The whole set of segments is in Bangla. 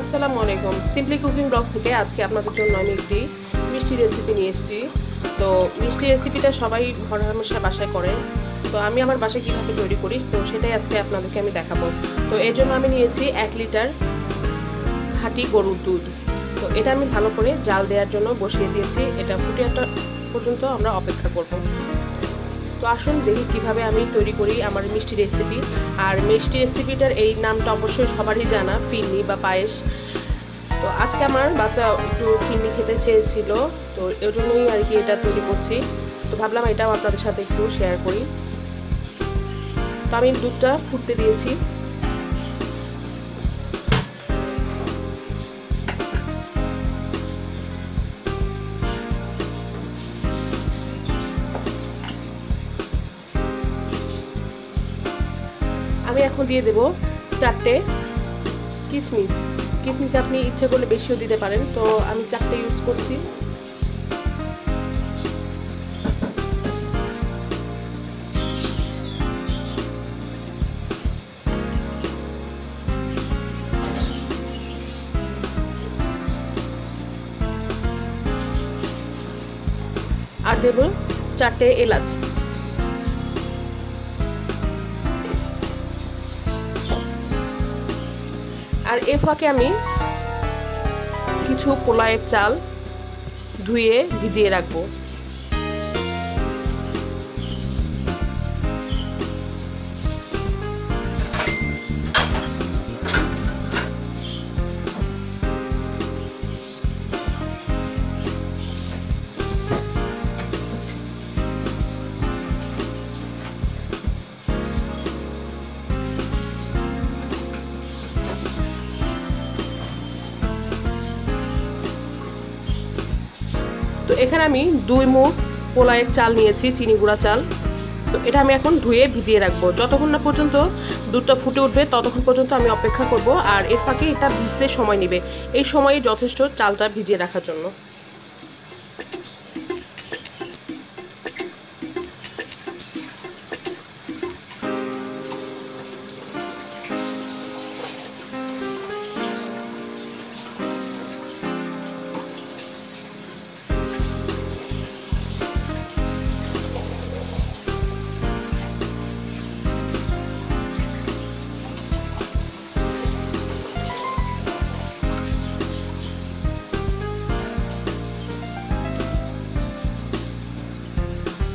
আসসালামু আলাইকুম। সিম্পলি কুকিং ব্লগ থেকে আজকে আপনাদের জন্য আমি একটি মিষ্টি রেসিপি নিয়ে এসেছি। তো মিষ্টি রেসিপিটা সবাই হরহামেশা বাসায় করে। তো আমি আমার বাসায় কীভাবে তৈরি করি তো সেটাই আজকে আপনাদেরকে আমি দেখাবো। তো এর জন্য আমি নিয়েছি 1 লিটার খাঁটি গরুর দুধ। তো এটা আমি ভালো করে জাল দেওয়ার জন্য বসিয়ে দিয়েছি। এটা ফুটে আসা পর্যন্ত আমরা অপেক্ষা করব। তো আসুন দেখি কীভাবে আমি তৈরি করি আমার মিষ্টি রেসিপি। আর মিষ্টি রেসিপিটার এই নামটা অবশ্যই সবারই জানা, ফিরনি বা পায়েস। তো আজকে আমার বাচ্চা একটু ফিরনি খেতে চেয়েছিল, তো এর জন্যই আর কি এটা তৈরি করছি। তো ভাবলাম এটাও আপনাদের সাথে একটু শেয়ার করি। তো আমি দুধটা ফুটতে দিয়েছি। আমি এখন দিয়ে দেব 4টে কিশমিশ। কিশমিশ আপনি ইচ্ছে করলে বেশিও দিতে পারেন, তো আমি 4টে ইউজ করছি। আর দেব 4টে এলাচ। আর এ ফাঁকে আমি কিছু পোলাওয়ের চাল ধুয়ে ভিজিয়ে রাখবো। তো এখানে আমি 2 মুঠ পোলাওয়ের চাল নিয়েছি, চিনি গুঁড়া চাল। তো এটা আমি এখন ধুয়ে ভিজিয়ে রাখবো। যতক্ষণ না পর্যন্ত দুধটা ফুটে উঠবে ততক্ষণ পর্যন্ত আমি অপেক্ষা করব। আর এর ফাঁকে এটা ভিজতে সময় নেবে, এই সময়ে যথেষ্ট চালটা ভিজিয়ে রাখার জন্য।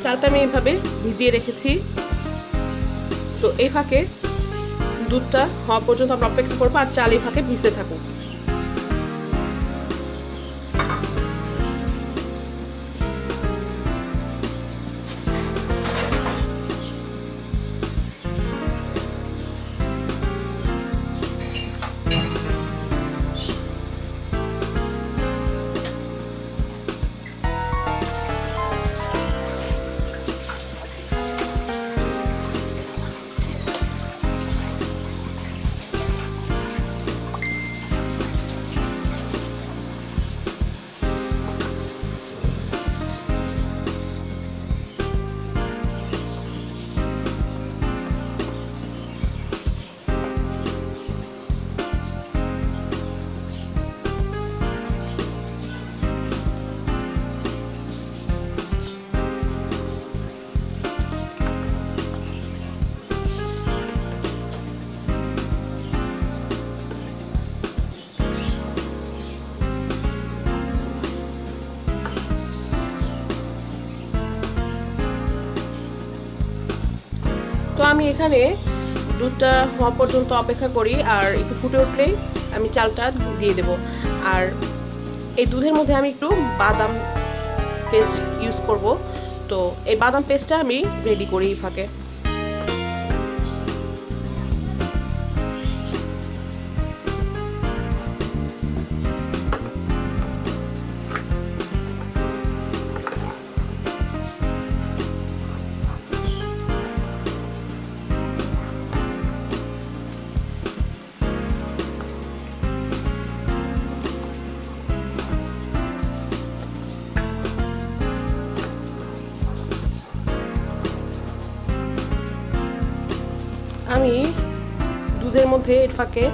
চালটা আমি এইভাবে ভিজিয়ে রেখেছি। তো এই ফাঁকে দুধটা হওয়া পর্যন্ত আমরা অপেক্ষা করবো, আর চাল এই ফাঁকে ভিজতে থাকুক। তো আমি এখানে দুধটা হওয়া পর্যন্ত অপেক্ষা করি, আর একটু ফুটে উঠলেই আমি চালটা দিয়ে দেব। আর এই দুধের মধ্যে আমি একটু বাদাম পেস্ট ইউজ করব। তো এই বাদাম পেস্টটা আমি রেডি করি এই ফাঁকে। আমি দুধের মধ্যে এর ফাঁকে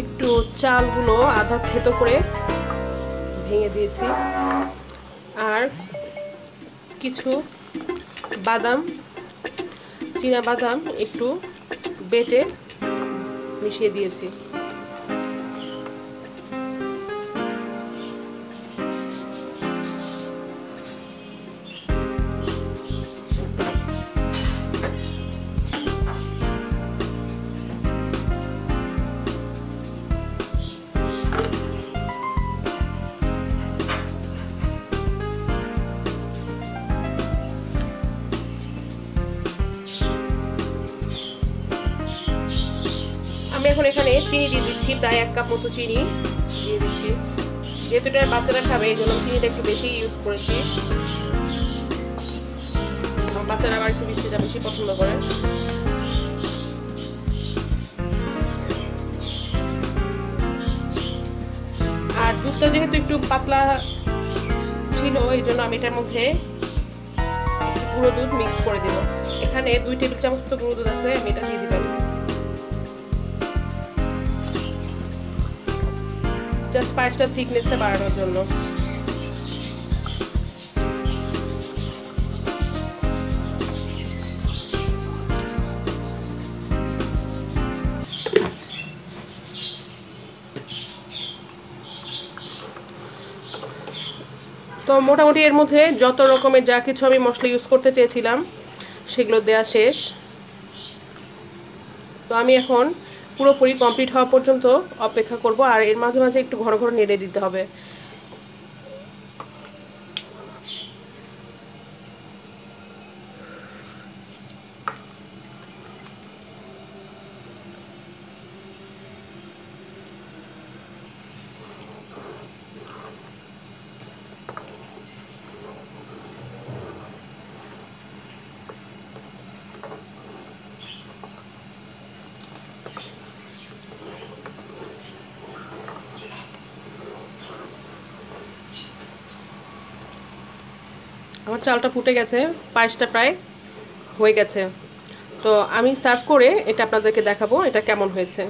একটু চালগুলো আধা থেতো করে ভেঙে দিয়েছি, আর কিছু বাদাম, চীনা বাদাম একটু বেটে মিশিয়ে দিয়েছি। আমি এখন এখানে চিনি দিয়ে দিচ্ছি, প্রায় 1 কাপ মতো চিনি দিয়ে দিচ্ছি। যেহেতু এটা বাচ্চারা খাবে এই জন্য চিনিটা একটু বেশি ইউজ করেছি। বাচ্চারা আবার একটু মিষ্টিটা বেশি পছন্দ করে। আর দুধটা যেহেতু একটু পাতলা ছিল এই জন্য আমি এটার মধ্যে গুঁড়ো দুধ মিক্স করে দেব। এখানে 2 টেবিল চামচ মতো গুঁড়ো দুধ আছে, আমি এটা দিয়ে দিলাম জাস্ট পায়েসটার থিকনেসটা বাড়ানোর জন্য। তো মোটামুটি এর মধ্যে যত রকমের যা কিছু আমি মশলা ইউজ করতে চেয়েছিলাম সেগুলো দেয়া শেষ। তো আমি এখন পুরোপুরি কমপ্লিট হওয়া পর্যন্ত অপেক্ষা করব, আর এর মাঝে মাঝে একটু ঘন ঘন নেড়ে দিতে হবে। আমার চালটা ফুটে গেছে, পায়েসটা প্রায় হয়ে গেছে। তো আমি সার্ভ করে এটা আপনাদেরকে দেখাবো এটা কেমন হয়েছে।